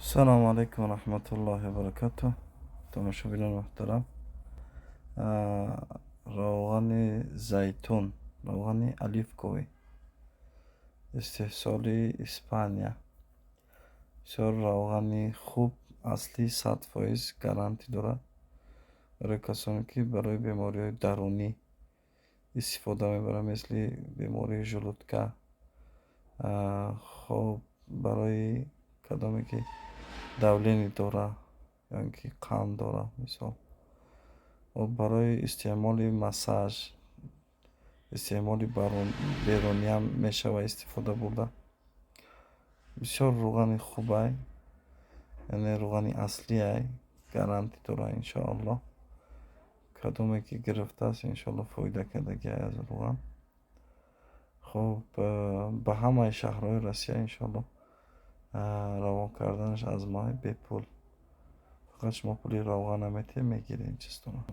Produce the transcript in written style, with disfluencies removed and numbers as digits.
السلام عليكم ورحمة الله وبركاته. تماشاگران محترم، روغن زیتون، روغن оливковый، استحصال اسپانیا. بسیار روغنی خوب، اصلی، 100% گارانتی دارد برای کسانی که برای بیماری درونی استفاده میبرند، مثل بیماری ژلودکا. خب برای کدامی که давление داره یا اینکه قند داره، مثال و برای استعمال مساج، استعمال بیرونی هم میشه و استفاده برده. بسیار روغن خوبه، یعنی روغن اصلی ای، گارانتی داره. انشاءالله کدومی که گرفته است انشاءالله فایده کردگی از روغن. خب به همه شهرهای روسیه انشاءالله روان کردنش از ماه بپول. فقط شما پولی روغن هم میگیری این چیزتونه.